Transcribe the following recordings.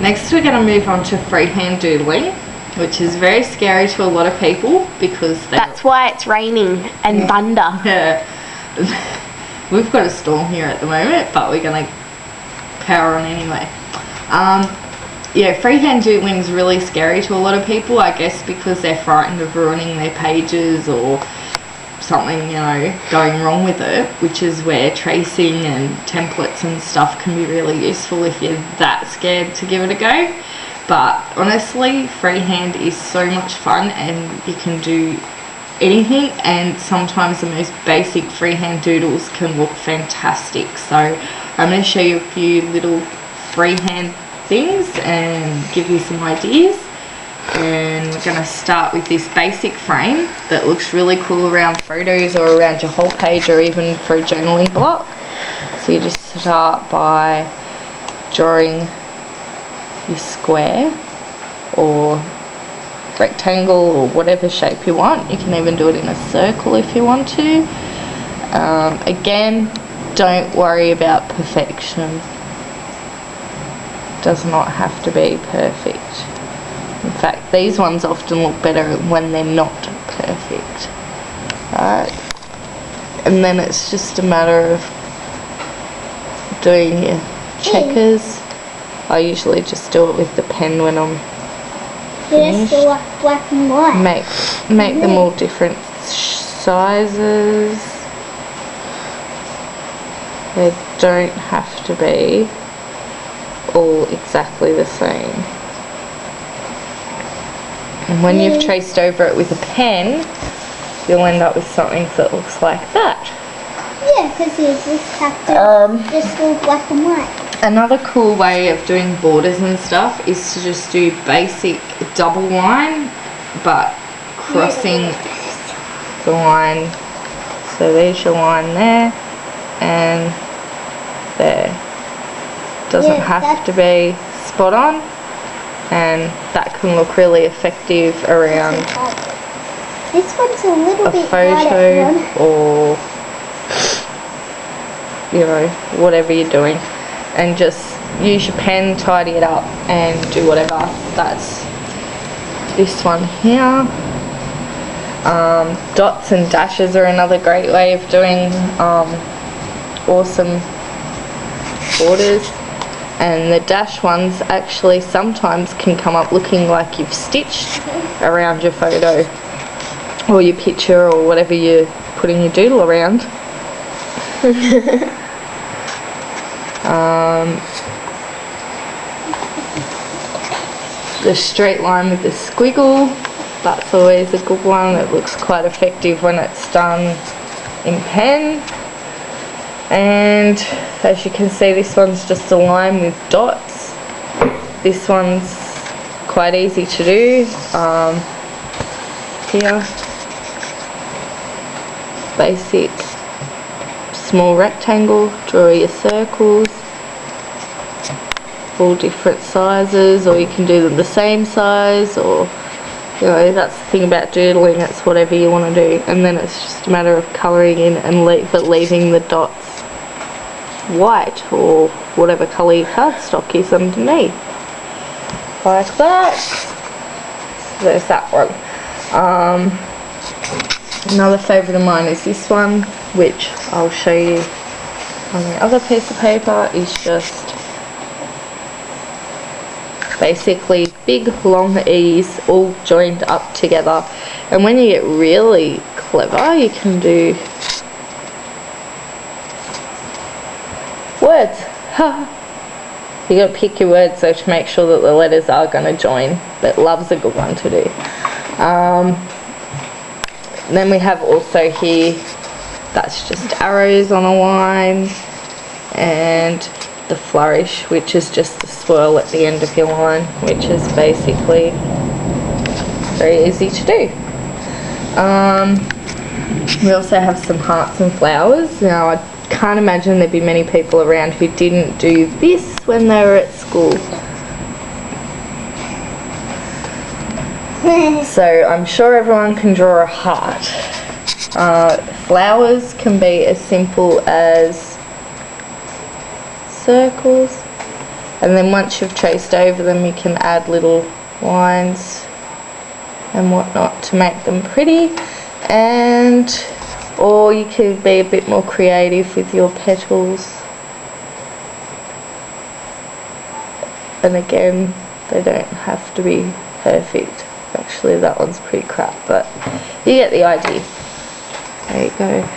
Next we're going to move on to freehand doodling, which is very scary to a lot of people because that's why it's raining and thunder. Yeah. We've got a storm here at the moment, but we're going to power on anyway. Yeah, freehand doodling is really scary to a lot of people, I guess, because they're frightened of ruining their pages or something, you know, going wrong with it, which is where tracing and templates and stuff can be really useful if you're that scared to give it a go. But honestly, freehand is so much fun and you can do anything, and sometimes the most basic freehand doodles can look fantastic. So I'm going to show you a few little freehand things and give you some ideas. And we're going to start with this basic frame that looks really cool around photos or around your whole page or even for a journaling block. So you just start by drawing your square or rectangle or whatever shape you want. You can even do it in a circle if you want to. Again, don't worry about perfection. It does not have to be perfect. In fact, these ones often look better when they're not perfect. Alright, and then it's just a matter of doing your checkers. I usually just do it with the pen when I'm finished. Black and white. Make them all different sizes. They don't have to be all exactly the same. And when you've traced over it with a pen, you'll end up with something that looks like that. Yeah, because you just have to just do black and white. Another cool way of doing borders and stuff is to just do basic double line, but crossing the line. So there's your line there and there. Doesn't have to be spot on, and that can look really effective around this one's a little bit photo or, you know, whatever you're doing, and just use your pen, tidy it up and do whatever. That's this one here. Dots and dashes are another great way of doing awesome borders. And the dash ones actually sometimes can come up looking like you've stitched around your photo or your picture or whatever you're putting your doodle around. The straight line with the squiggle, that's always a good one. It looks quite effective when it's done in pen. And as you can see, this one's just a line with dots. This one's quite easy to do. Here, basic small rectangle, draw your circles, all different sizes, or you can do them the same size, or, you know, that's the thing about doodling, it's whatever you want to do. And then it's just a matter of colouring in and leaving the dots white or whatever colour your cardstock is underneath, like that. So there's that one. Another favourite of mine is this one, which I'll show you on the other piece of paper. Is just basically big long E's all joined up together, and when you get really clever you can do words. You got to pick your words though to make sure that the letters are going to join, but love's a good one to do. Then we have also here, that's just arrows on a line, and the flourish, which is just the swirl at the end of your line, which is basically very easy to do. We also have some hearts and flowers. Now I can't imagine there'd be many people around who didn't do this when they were at school. So I'm sure everyone can draw a heart. Flowers can be as simple as circles, And then once you've traced over them, you can add little lines and whatnot to make them pretty. Or you could be a bit more creative with your petals. And again, they don't have to be perfect. Actually, that one's pretty crap, but you get the idea. There you go.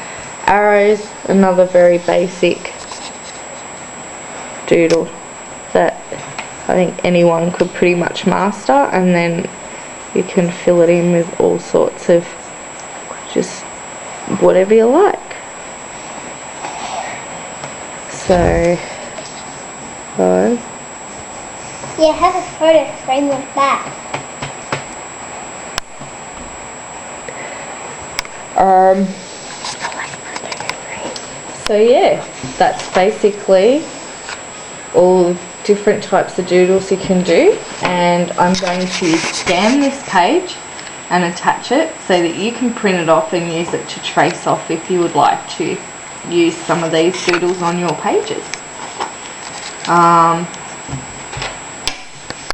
Arrows, another very basic doodle that I think anyone could pretty much master, and then you can fill it in with all sorts of just whatever you like. So, guys. Yeah, have a photo frame like that. So yeah, that's basically all different types of doodles you can do, and I'm going to scan this page and attach it so that you can print it off and use it to trace off if you would like to use some of these doodles on your pages.